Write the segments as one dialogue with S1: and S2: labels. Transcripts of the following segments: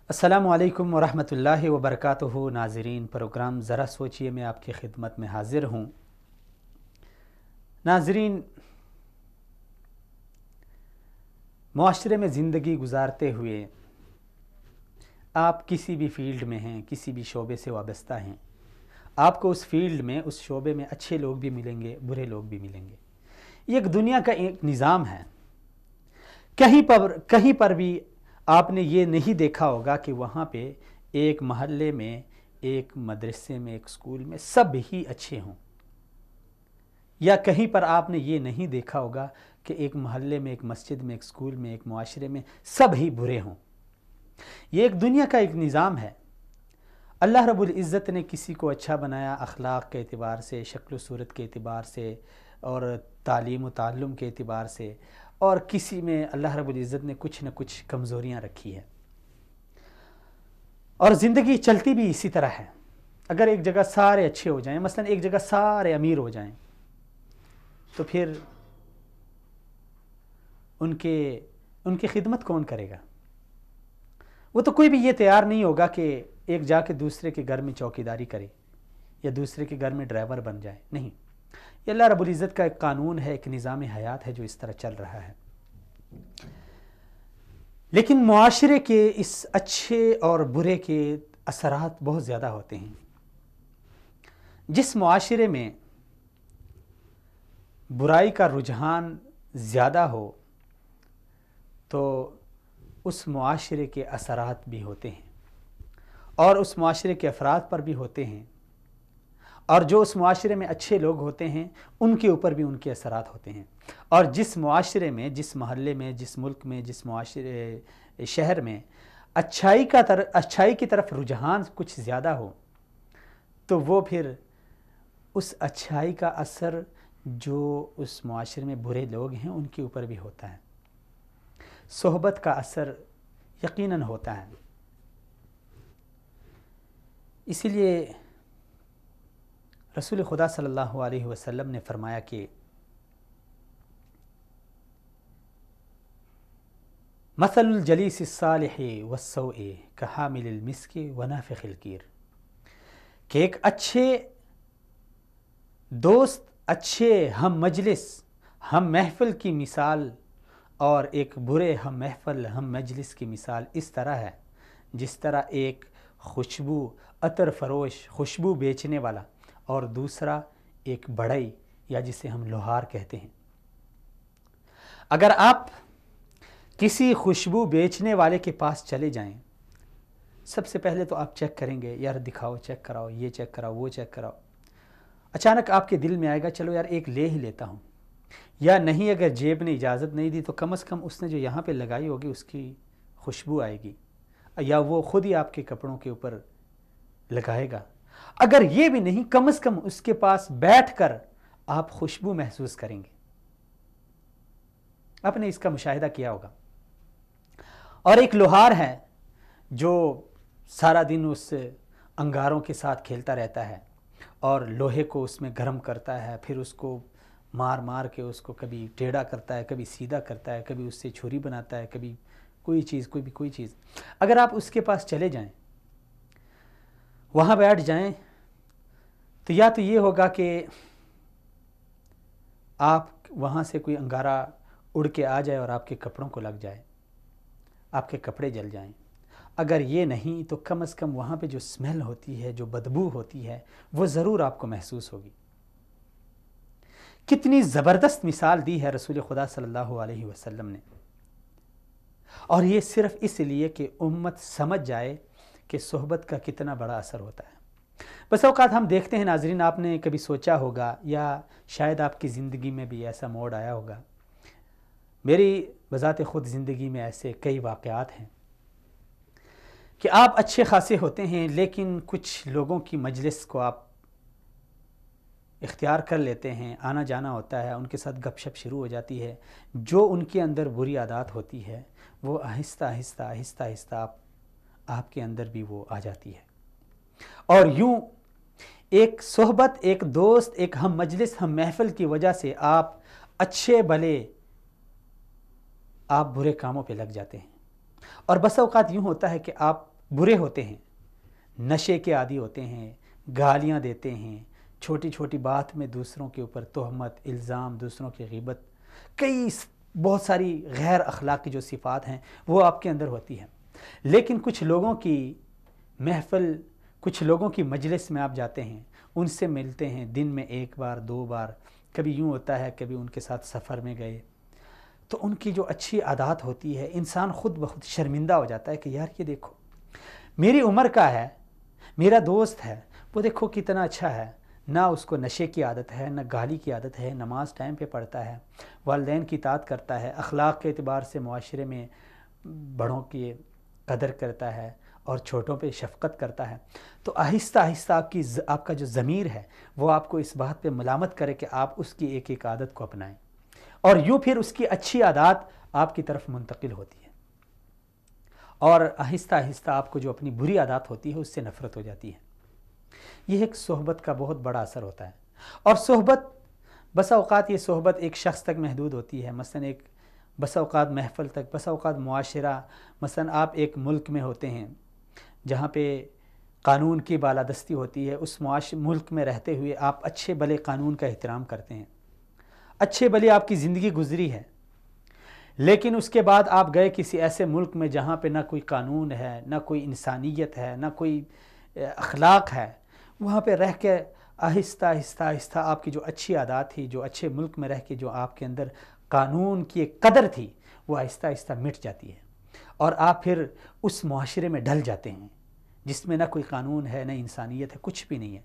S1: السلام علیکم ورحمۃ اللہ وبرکاتہ۔ ناظرین، پروگرام ذرا سوچئے میں آپ کی خدمت میں حاضر ہوں۔ ناظرین، معاشرے میں زندگی گزارتے ہوئے آپ کسی بھی فیلڈ میں ہیں، کسی بھی شعبے سے وابستہ ہیں، آپ کو اس فیلڈ میں، اس شعبے میں اچھے لوگ بھی ملیں گے، برے لوگ بھی ملیں گے۔ یہ ایک دنیا کا ایک نظام ہے۔ کہیں پر بھی آپ نے یہ نہیں دیکھا ہوگا کہ وہاں پہ ایک محلے میں، ایک مدرسے میں، ایک اسکول میں سب ہی اچھے ہوں، یا کہیں پر آپ نے یہ نہیں دیکھا ہوگا کہ ایک محلے میں، ایک مسجد میں، ایک اسکول میں، ایک معاشرے میں سب ہی برے ہوں۔ یہ ایک دنیا کا ایک نظام ہے۔ اللہ رب العزت نے کسی کو اچھا بنایا اخلاق کے اعتبار سے، شکل و صورت کے اعتبار سے، اور تعلیم و تعلم کے اعتبار سے، اور کسی میں اللہ رب العزت نے کچھ نہ کچھ کمزوریاں رکھی ہیں، اور زندگی چلتی بھی اسی طرح ہے۔ اگر ایک جگہ سارے اچھے ہو جائیں، مثلا ایک جگہ سارے امیر ہو جائیں، تو پھر ان کی خدمت کون کرے گا؟ وہ تو کوئی بھی یہ تیار نہیں ہوگا کہ ایک جا کے دوسرے کے گھر میں چوکیداری کرے یا دوسرے کے گھر میں ڈرائیور بن جائے۔ نہیں، یہ اللہ رب العزت کا ایک قانون ہے، ایک نظام حیات ہے جو اس طرح چل رہا ہے۔ لیکن معاشرے کے اس اچھے اور برے کے اثرات بہت زیادہ ہوتے ہیں۔ جس معاشرے میں برائی کا رجحان زیادہ ہو تو اس معاشرے کے اثرات بھی ہوتے ہیں، اور اس معاشرے کے افراد پر بھی ہوتے ہیں، اور جو اس معاشرے میں اچھے لوگ ہوتے ہیں ان کے اوپر بھی ان کے اثرات ہوتے ہیں۔ اور جس معاشرے میں، جس محلے میں، جس ملک میں، جس معاشرے شہر میں اچھائی کی طرف رجحان کچھ زیادہ ہو تو وہ پھر اس اچھائی کا اثر جو اس معاشرے میں برے لوگ ہیں ان کے اوپر بھی ہوتا ہے۔ صحبت کا اثر یقیناً ہوتا ہے۔ اسی لیے رسول خدا صلی اللہ علیہ وسلم نے فرمایا کہ مثل الجلیس الصالح والسوء کحامل المسک ونافخ الکیر، کہ ایک اچھے دوست، اچھے ہم مجلس، ہم محفل کی مثال اور ایک برے ہم محفل، ہم مجلس کی مثال اس طرح ہے جس طرح ایک خوشبو، عطر فروش، خوشبو بیچنے والا، اور دوسرا ایک بڑھئی یا جسے ہم لوہار کہتے ہیں۔ اگر آپ کسی خوشبو بیچنے والے کے پاس چلے جائیں، سب سے پہلے تو آپ چیک کریں گے، یار دکھاؤ، چیک کراؤ، یہ چیک کراؤ، وہ چیک کراؤ۔ اچانک آپ کے دل میں آئے گا چلو یار ایک لے ہی لیتا ہوں، یا نہیں، اگر جیب نے اجازت نہیں دی تو کم از کم اس نے جو یہاں پہ لگائی ہوگی اس کی خوشبو آئے گی، یا وہ خود ہی آپ کے کپڑوں کے اوپر لگائے گا۔ اگر یہ بھی نہیں، کم از کم اس کے پاس بیٹھ کر آپ خوشبو محسوس کریں گے۔ آپ نے اس کا مشاہدہ کیا ہوگا۔ اور ایک لوہار ہے جو سارا دن اس انگاروں کے ساتھ کھیلتا رہتا ہے اور لوہے کو اس میں گرم کرتا ہے، پھر اس کو مار مار کے اس کو کبھی ٹیڑھا کرتا ہے، کبھی سیدھا کرتا ہے، کبھی اس سے چھری بناتا ہے، کبھی کوئی چیز۔ اگر آپ اس کے پاس چلے جائیں، وہاں بیٹھ جائیں، تو یا تو یہ ہوگا کہ آپ وہاں سے کوئی انگارہ اڑ کے آ جائے اور آپ کے کپڑوں کو لگ جائے، آپ کے کپڑے جل جائیں۔ اگر یہ نہیں تو کم از کم وہاں پہ جو اسمیل ہوتی ہے، جو بدبو ہوتی ہے، وہ ضرور آپ کو محسوس ہوگی۔ کتنی زبردست مثال دی ہے رسول خدا صلی اللہ علیہ وسلم نے، اور یہ صرف اس لیے کہ امت سمجھ جائے کہ صحبت کا کتنا بڑا اثر ہوتا ہے۔ بس اوقات ہم دیکھتے ہیں ناظرین، آپ نے کبھی سوچا ہوگا یا شاید آپ کی زندگی میں بھی ایسا موڑ آیا ہوگا، میری بذات خود زندگی میں ایسے کئی واقعات ہیں کہ آپ اچھے خاصے ہوتے ہیں لیکن کچھ لوگوں کی مجلس کو آپ اختیار کر لیتے ہیں، آنا جانا ہوتا ہے، ان کے ساتھ گپ شپ شروع ہو جاتی ہے، جو ان کے اندر بری عادات ہوتی ہے وہ آہستہ آہستہ آپ کے اندر بھی وہ آ جاتی ہے، اور یوں ایک صحبت، ایک دوست، ایک ہم مجلس، ہم محفل کی وجہ سے آپ اچھے بھلے آپ برے کاموں پہ لگ جاتے ہیں. اور بس اوقات یوں ہوتا ہے کہ آپ برے ہوتے ہیں، نشے کے عادی ہوتے ہیں، گالیاں دیتے ہیں، چھوٹی چھوٹی بات میں دوسروں کے اوپر تہمت، الزام، دوسروں کی غیبت، بہت ساری غیر اخلاقی جو صفات ہیں وہ آپ کے اندر ہوتی ہیں. لیکن کچھ لوگوں کی محفل، کچھ لوگوں کی مجلس میں آپ جاتے ہیں، ان سے ملتے ہیں دن میں ایک بار 2 بار، کبھی یوں ہوتا ہے کبھی ان کے ساتھ سفر میں گئے، تو ان کی جو اچھی عادات ہوتی ہے انسان خود بخود شرمندہ ہو جاتا ہے کہ یار یہ دیکھو میری عمر کا ہے، میرا دوست ہے، وہ دیکھو کتنا اچھا ہے، نہ اس کو نشے کی عادت ہے، نہ گالی کی عادت ہے، نماز ٹائم پہ پڑھتا ہے، والدین کی اطاعت کرتا ہے، اخلاق کے اعتبار سے معاشرے میں بڑوں کی قدر کرتا ہے اور چھوٹوں پہ شفقت کرتا ہے. تو آہستہ آہستہ آپ کا جو ضمیر ہے وہ آپ کو اس بات پہ ملامت کرے کہ آپ اس کی ایک ایک عادت کو اپنائیں، اور یوں پھر اس کی اچھی عادات آپ کی طرف منتقل ہوتی ہیں، اور آہستہ آہستہ آپ کو جو اپنی بری عادات ہوتی ہے اس سے نفرت ہو جاتی ہے. یہ ایک صحبت کا بہت بڑا اثر ہوتا ہے. اور صحبت، بس اوقات یہ صحبت ایک شخص تک محدود ہوتی ہے، مثلا ایک بس اوقات محفل تک، بس اوقات معاشرہ، مثلا آپ ایک ملک میں ہوتے ہیں جہاں پہ قانون کی بالادستی ہوتی ہے، اس ملک میں رہتے ہوئے آپ اچھے بھلے قانون کا احترام کرتے ہیں، اچھے بھلے آپ کی زندگی گزری ہے، لیکن اس کے بعد آپ گئے کسی ایسے ملک میں جہاں پہ نہ کوئی قانون ہے، نہ کوئی انسانیت ہے، نہ کوئی اخلاق ہے. وہاں پہ رہ کے آہستہ آہستہ آہستہ آپ کی جو اچھی عادات تھی، جو اچھے ملک میں رہ کے جو آپ کے اندر قانون کی ایک قدر تھی، وہ آہستہ آہستہ مٹ جاتی ہے، اور آپ پھر اس معاشرے میں ڈھل جاتے ہیں جس میں نہ کوئی قانون ہے، نہ انسانیت ہے، کچھ بھی نہیں ہے.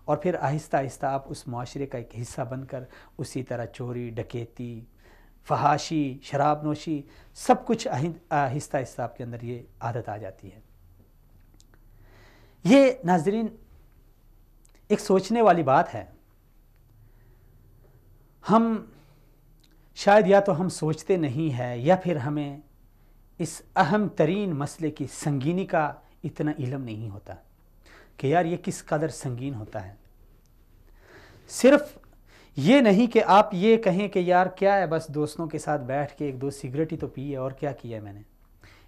S1: اور پھر آہستہ آہستہ آپ اس معاشرے کا ایک حصہ بن کر اسی طرح چوری، ڈکیتی، فحاشی، شراب نوشی، سب کچھ آہستہ آہستہ آپ کے اندر یہ عادت آ جاتی ہے. یہ ناظرین ایک سوچنے والی بات ہے. ہم شاید یا تو ہم سوچتے نہیں ہیں، یا پھر ہمیں اس اہم ترین مسئلے کی سنگینی کا اتنا علم نہیں ہوتا کہ یار یہ کس قدر سنگین ہوتا ہے. صرف یہ نہیں کہ آپ یہ کہیں کہ یار کیا ہے، بس دوستوں کے ساتھ بیٹھ کے 1-2 سگریٹ ہی تو پی ہے، اور کیا کیا ہے میں نے،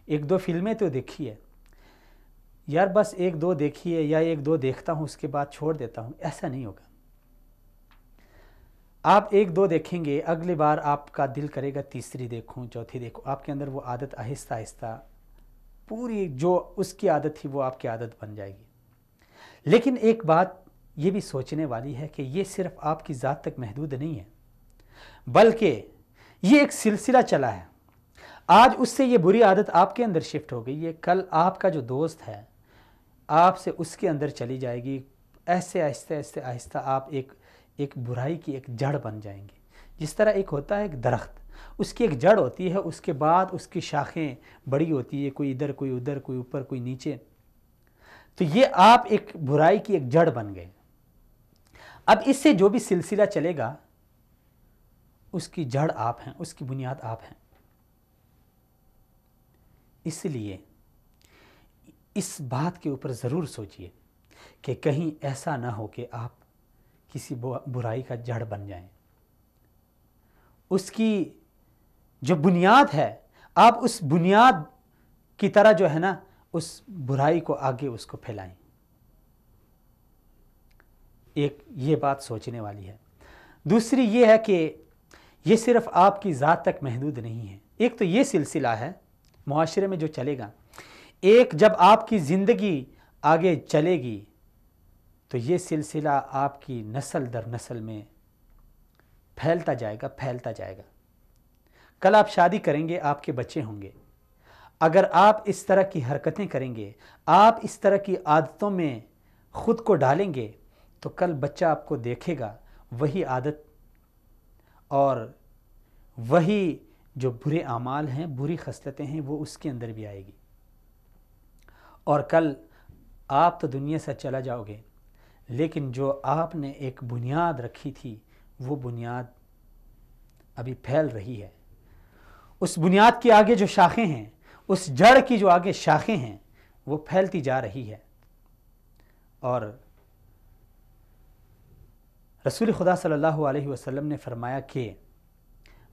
S1: 1-2 فلمیں تو دیکھی ہے یار، بس 1-2 دیکھی ہے، یا 1-2 دیکھتا ہوں اس کے بعد چھوڑ دیتا ہوں. ایسا نہیں ہوگا. آپ 1-2 دیکھیں گے، اگلی بار آپ کا دل کرے گا تیسری دیکھوں، چوتھی دیکھوں. آپ کے اندر وہ عادت آہستہ آہستہ پوری جو اس کی عادت تھی وہ آپ کی عادت بن جائے گی. لیکن ایک بات یہ بھی سوچنے والی ہے کہ یہ صرف آپ کی ذات تک محدود نہیں ہے، بلکہ یہ ایک سلسلہ چلا ہے. آج اس سے یہ بری عادت آپ کے اندر شفٹ ہو گئی ہے، کل آپ کا جو دوست ہے آپ سے اس کے اندر چلی جائے گی. ایسے آہستہ آہستہ آہستہ آپ ایک برائی کی ایک جڑ بن جائیں گے. جس طرح ایک ہوتا ہے ایک درخت، اس کی ایک جڑ ہوتی ہے، اس کے بعد اس کی شاخیں بڑی ہوتی ہے، کوئی ادھر کوئی ادھر، کوئی اوپر کوئی نیچے. تو یہ آپ ایک برائی کی ایک جڑ بن گئے. اب اس سے جو بھی سلسلہ چلے گا اس کی جڑ آپ ہیں، اس کی بنیاد آپ ہیں. اس لیے اس بات کے اوپر ضرور سوچئے کہ کہیں ایسا نہ ہو کہ آپ کسی برائی کا جڑ بن جائیں. اس کی جو بنیاد ہے، آپ اس بنیاد کی طرح جو ہے نا اس برائی کو آگے اس کو پھیلائیں. ایک یہ بات سوچنے والی ہے. دوسری یہ ہے کہ یہ صرف آپ کی ذات تک محدود نہیں ہے. ایک تو یہ سلسلہ ہے معاشرے میں جو چلے گا، ایک جب آپ کی زندگی آگے چلے گی تو یہ سلسلہ آپ کی نسل در نسل میں پھیلتا جائے گا، پھیلتا جائے گا. کل آپ شادی کریں گے، آپ کے بچے ہوں گے. اگر آپ اس طرح کی حرکتیں کریں گے، آپ اس طرح کی عادتوں میں خود کو ڈالیں گے، تو کل بچہ آپ کو دیکھے گا وہی عادت اور وہی جو برے اعمال ہیں، بری خصلتیں ہیں، وہ اس کے اندر بھی آئے گی. اور کل آپ تو دنیا سے چلا جاؤ گے، لیکن جو آپ نے ایک بنیاد رکھی تھی وہ بنیاد ابھی پھیل رہی ہے. اس بنیاد کی آگے جو شاخیں ہیں، اس جڑ کی جو آگے شاخیں ہیں، وہ پھیلتی جا رہی ہے. اور رسول خدا صلی اللہ علیہ وسلم نے فرمایا کہ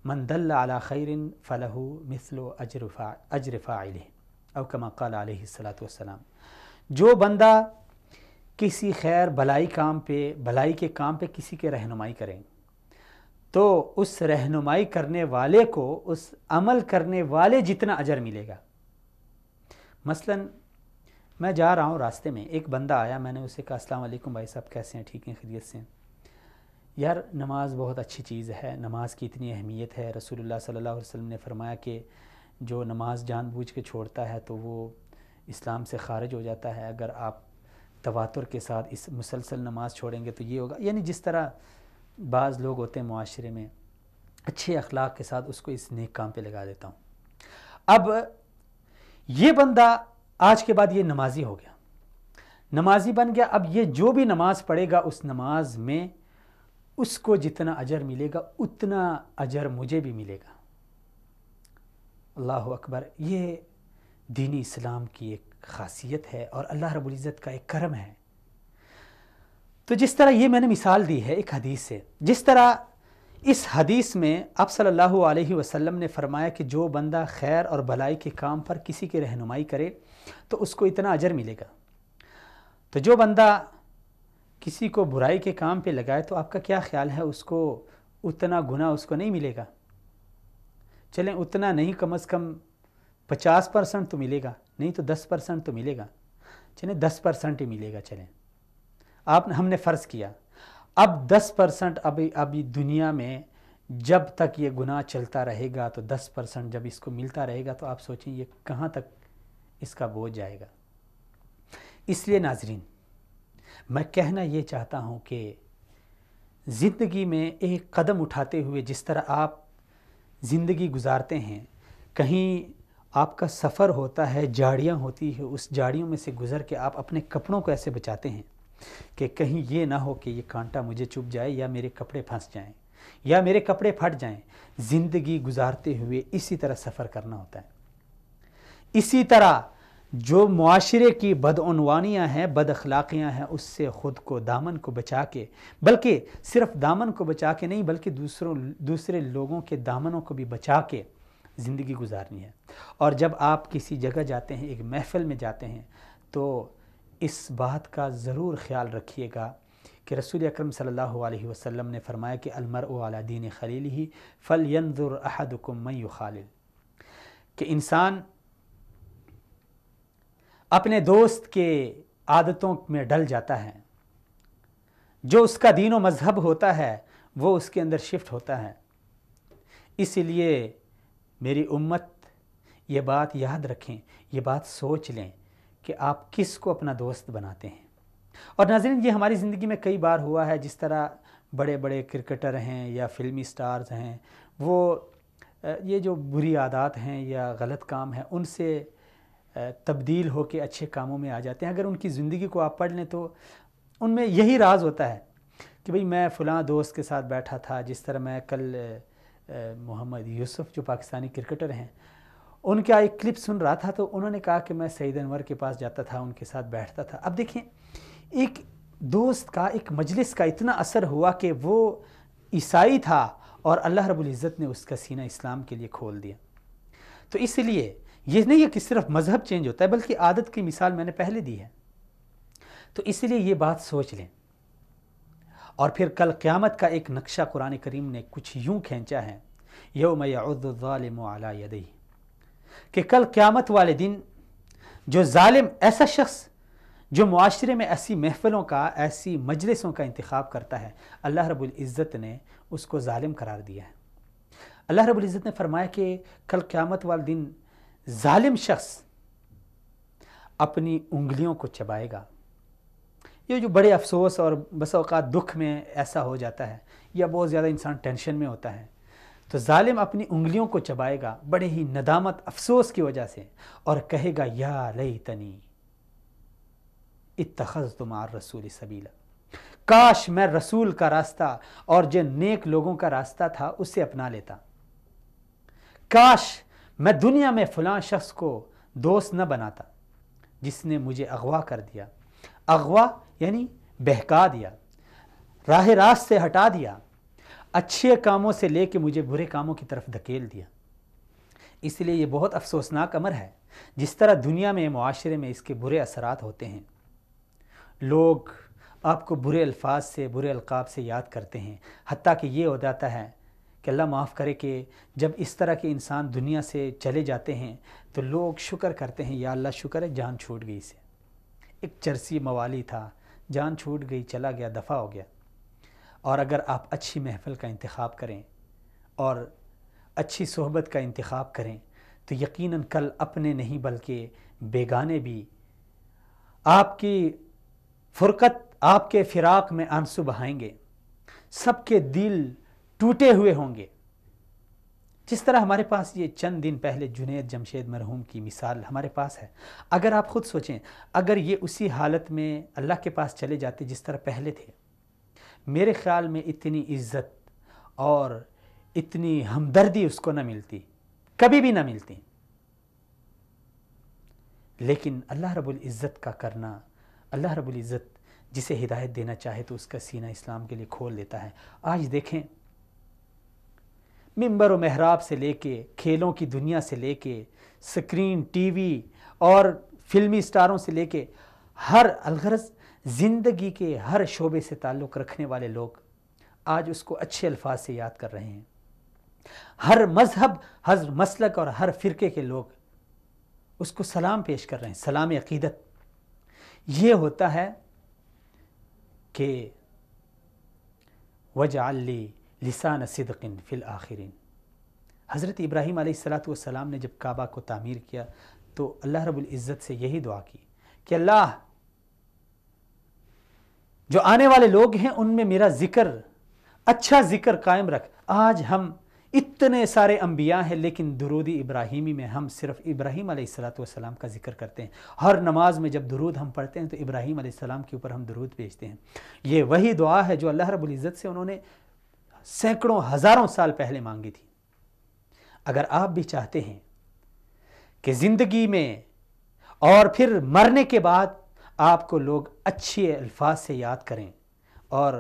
S1: من دل علی خیر فلہ مثل اجر فاعلہ، او کما قال علیہ الصلوۃ والسلام، جو بندہ کسی خیر بھلائی کے کام پہ کسی کے رہنمائی کریں تو اس رہنمائی کرنے والے کو اس عمل کرنے والے جتنا اجر ملے گا۔ مثلا میں جا رہا ہوں راستے میں، ایک بندہ آیا، میں نے اسے کہا السلام علیکم بھائی صاحب، کیسے ہیں؟ ٹھیک ہیں، خیریت سے ہیں؟ یار نماز بہت اچھی چیز ہے، نماز کی اتنی اہمیت ہے، رسول اللہ صلی اللہ علیہ وسلم نے فرمایا کہ جو نماز جان بوجھ کے چھوڑتا ہے تو وہ اسلام سے خارج ہو جاتا ہے، اگر آپ تواتر کے ساتھ اس مسلسل نماز چھوڑیں گے تو یہ ہوگا۔ یعنی جس طرح بعض لوگ ہوتے ہیں معاشرے میں اچھے اخلاق کے ساتھ، اس کو اس نیک کام پہ لگا دیتا ہوں۔ اب یہ بندہ آج کے بعد یہ نمازی ہو گیا، نمازی بن گیا۔ اب یہ جو بھی نماز پڑھے گا اس نماز میں اس کو جتنا اجر ملے گا اتنا اجر مجھے بھی ملے گا۔ اللہ اکبر، یہ دین اسلام کی ایک خاصیت ہے اور اللہ رب العزت کا ایک کرم ہے۔ تو جس طرح یہ میں نے مثال دی ہے ایک حدیث سے، جس طرح اس حدیث میں آپ صلی اللہ علیہ وسلم نے فرمایا کہ جو بندہ خیر اور بھلائی کے کام پر کسی کی رہنمائی کرے تو اس کو اتنا اجر ملے گا، تو جو بندہ کسی کو برائی کے کام پہ لگائے تو آپ کا کیا خیال ہے، اس کو اتنا گناہ اس کو نہیں ملے گا؟ چلیں اتنا نہیں، کم از کم 50% تو ملے گا، نہیں تو 10% تو ملے گا، چلیں 10% ہی ملے گا۔ چلیں ہم نے فرض کیا اب 10% ابھی دنیا میں جب تک یہ گناہ چلتا رہے گا تو 10% جب اس کو ملتا رہے گا تو آپ سوچیں یہ کہاں تک اس کا بوجھ جائے گا۔ اس لیے ناظرین، میں کہنا یہ چاہتا ہوں کہ زندگی میں ایک قدم اٹھاتے ہوئے جس طرح آپ زندگی گزارتے ہیں، کہیں آپ کا سفر ہوتا ہے، جھاڑیاں ہوتی ہے، اس جھاڑیوں میں سے گزر کے آپ اپنے کپڑوں کو ایسے بچاتے ہیں کہ کہیں یہ نہ ہو کہ یہ کانٹا مجھے چبھ جائے یا میرے کپڑے پھنس جائیں یا میرے کپڑے پھٹ جائیں۔ زندگی گزارتے ہوئے اسی طرح سفر کرنا ہوتا ہے۔ اسی طرح جو معاشرے کی بدعنوانیاں ہیں، بد اخلاقیاں ہیں، اس سے خود کو دامن کو بچا کے، بلکہ صرف دامن کو بچا کے نہیں بلکہ دوسرے لوگوں کے دامنوں کو بھی بچا کے زندگی گزارنی ہے۔ اور جب آپ کسی جگہ جاتے ہیں، ایک محفل میں جاتے ہیں، تو اس بات کا ضرور خیال رکھیے گا کہ رسول اکرم صلی اللہ علیہ وسلم نے فرمایا کہ المرء علی دین خلیلہ فلینظر احدکم من یخالل، کہ انسان اپنے دوست کے عادتوں میں ڈل جاتا ہے، جو اس کا دین و مذہب ہوتا ہے وہ اس کے اندر شفٹ ہوتا ہے۔ اس لیے میری امت یہ بات یاد رکھیں، یہ بات سوچ لیں کہ آپ کس کو اپنا دوست بناتے ہیں۔ اور ناظرین، یہ ہماری زندگی میں کئی بار ہوا ہے، جس طرح بڑے بڑے کرکٹر ہیں یا فلمی سٹارز ہیں، وہ یہ جو بری عادات ہیں یا غلط کام ہیں ان سے تبدیل ہو کے اچھے کاموں میں آ جاتے ہیں۔ اگر ان کی زندگی کو آپ پڑھ لیں تو ان میں یہی راز ہوتا ہے کہ بھئی میں فلاں دوست کے ساتھ بیٹھا تھا، جس طرح میں کل محمد یوسف جو پاکستانی کرکٹر ہیں ان کا ایک کلپ سن رہا تھا، تو انہوں نے کہا کہ میں سعید انور کے پاس جاتا تھا، ان کے ساتھ بیٹھتا تھا۔ اب دیکھیں، ایک دوست کا، ایک مجلس کا اتنا اثر ہوا کہ وہ عیسائی تھا اور اللہ رب العزت نے اس کا سینہ اسلام کے لیے کھول دیا۔ تو اس لیے یہ نہیں ہے کہ صرف مذہب چینج ہوتا ہے، بلکہ عادت کی مثال میں نے پہلے دی ہے۔ تو اس لیے یہ بات سوچ لیں۔ اور پھر کل قیامت کا ایک نقشہ قرآن کریم نے کچھ یوں کھینچا ہے، یوم یعض الظالم علی یدیہ، کہ کل قیامت والے دن جو ظالم، ایسا شخص جو معاشرے میں ایسی محفلوں کا، ایسی مجلسوں کا انتخاب کرتا ہے، اللہ رب العزت نے اس کو ظالم قرار دیا ہے۔ اللہ رب العزت نے فرمایا کہ کل قیامت والے دن ظالم شخص اپنی انگلیوں کو چبائے گا۔ یہ جو بڑے افسوس اور بس اوقات دکھ میں ایسا ہو جاتا ہے یا بہت زیادہ انسان ٹینشن میں ہوتا ہے، تو ظالم اپنی انگلیوں کو چبائے گا بڑے ہی ندامت، افسوس کی وجہ سے، اور کہے گا یا لیتنی اتخذت مع الرسول سبیلا، کاش میں رسول کا راستہ اور جو نیک لوگوں کا راستہ تھا اسے اپنا لیتا، کاش میں دنیا میں فلاں شخص کو دوست نہ بناتا جس نے مجھے اغوا کر دیا۔ اغوا یعنی بہکا دیا، راہ راست سے ہٹا دیا، اچھے کاموں سے لے کے مجھے برے کاموں کی طرف دھکیل دیا۔ اس لیے یہ بہت افسوسناک امر ہے، جس طرح دنیا میں معاشرے میں اس کے برے اثرات ہوتے ہیں۔ لوگ آپ کو برے الفاظ سے، برے القاب سے یاد کرتے ہیں، حتیٰ کہ یہ ہو جاتا ہے کہ اللہ معاف کرے کہ جب اس طرح کے انسان دنیا سے چلے جاتے ہیں تو لوگ شکر کرتے ہیں، یا اللہ شکر ہے جان چھوٹ گئی سے۔ ایک چرسی موالی تھا، جان چھوٹ گئی، چلا گیا، دفع ہو گیا۔ اور اگر آپ اچھی محفل کا انتخاب کریں اور اچھی صحبت کا انتخاب کریں تو یقیناً کل اپنے نہیں بلکہ بیگانے بھی آپ کی فرقت، آپ کے فراق میں آنسو بہائیں گے، سب کے دل ٹوٹے ہوئے ہوں گے۔ جس طرح ہمارے پاس یہ چند دن پہلے جنید جمشید مرحوم کی مثال ہمارے پاس ہے، اگر آپ خود سوچیں، اگر یہ اسی حالت میں اللہ کے پاس چلے جاتے جس طرح پہلے تھے، میرے خیال میں اتنی عزت اور اتنی ہمدردی اس کو نہ ملتی، کبھی بھی نہ ملتی۔ لیکن اللہ رب العزت کا کرنا، اللہ رب العزت جسے ہدایت دینا چاہے تو اس کا سینہ اسلام کے لیے کھول دیتا ہے۔ آج دیکھیں، ممبر و محراب سے لے کے، کھیلوں کی دنیا سے لے کے، سکرین، ٹی وی اور فلمی سٹاروں سے لے کے، ہر الغرض زندگی کے ہر شعبے سے تعلق رکھنے والے لوگ آج اس کو اچھے الفاظ سے یاد کر رہے ہیں۔ ہر مذہب، ہر مسلک اور ہر فرقے کے لوگ اس کو سلام پیش کر رہے ہیں، سلام عقیدت۔ یہ ہوتا ہے کہ وَجْعَلْ لِي لِسَانَ صِدْقٍ فِي الْآخِرِينَ۔ حضرت ابراہیم علیہ السلام نے جب کعبہ کو تعمیر کیا تو اللہ رب العزت سے یہی دعا کی کہ اللہ، جو آنے والے لوگ ہیں ان میں میرا ذکر، اچھا ذکر قائم رکھ۔ آج ہم اتنے سارے انبیاء ہیں لیکن درود ابراہیمی میں ہم صرف ابراہیم علیہ السلام کا ذکر کرتے ہیں۔ ہر نماز میں جب درود ہم پڑھتے ہیں تو ابراہیم علیہ السلام کے اوپر ہم درود بھیجتے ہیں۔ یہ وہی دعا ہے جو اللہ رب العزت سے انہوں نے سینکڑوں ہزاروں سال پہلے مانگی تھی۔ اگر آپ بھی چاہتے ہیں کہ زندگی میں اور پھر مرنے کے بعد آپ کو لوگ اچھے الفاظ سے یاد کریں اور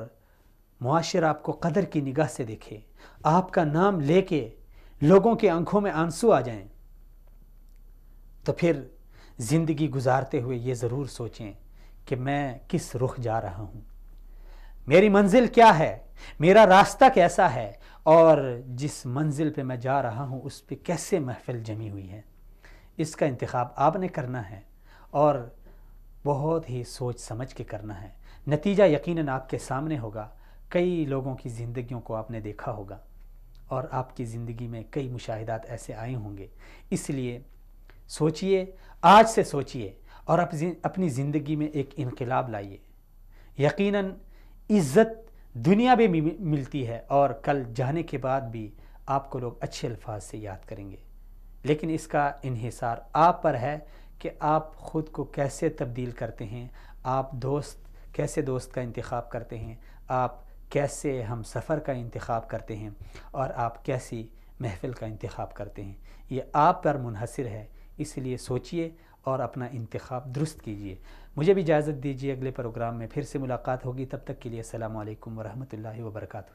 S1: معاشرہ آپ کو قدر کی نگاہ سے دیکھے، آپ کا نام لے کے لوگوں کے آنکھوں میں آنسو آ جائیں، تو پھر زندگی گزارتے ہوئے یہ ضرور سوچیں کہ میں کس رخ جا رہا ہوں، میری منزل کیا ہے، میرا راستہ کیسا ہے، اور جس منزل پہ میں جا رہا ہوں اس پہ کیسے محفل جمی ہوئی ہے۔ اس کا انتخاب آپ نے کرنا ہے اور بہت ہی سوچ سمجھ کے کرنا ہے۔ نتیجہ یقیناً آپ کے سامنے ہوگا۔ کئی لوگوں کی زندگیوں کو آپ نے دیکھا ہوگا اور آپ کی زندگی میں کئی مشاہدات ایسے آئے ہوں گے۔ اس لیے سوچئے، آج سے سوچئے اور اپنی زندگی میں ایک انقلاب لائیے۔ یقیناً عزت دنیا میں بھی ملتی ہے اور کل جانے کے بعد بھی آپ کو لوگ اچھے الفاظ سے یاد کریں گے، لیکن اس کا انحصار آپ پر ہے کہ آپ خود کو کیسے تبدیل کرتے ہیں، آپ کیسے دوست کا انتخاب کرتے ہیں، آپ کیسے ہم سفر کا انتخاب کرتے ہیں، اور آپ کیسی محفل کا انتخاب کرتے ہیں۔ یہ آپ پر منحصر ہے، اس لیے سوچئے اور اپنا انتخاب درست کیجئے۔ مجھے بھی اجازت دیجیے، اگلے پروگرام میں پھر سے ملاقات ہوگی، تب تک کے لیے السلام علیکم ورحمۃ اللہ وبرکاتہ۔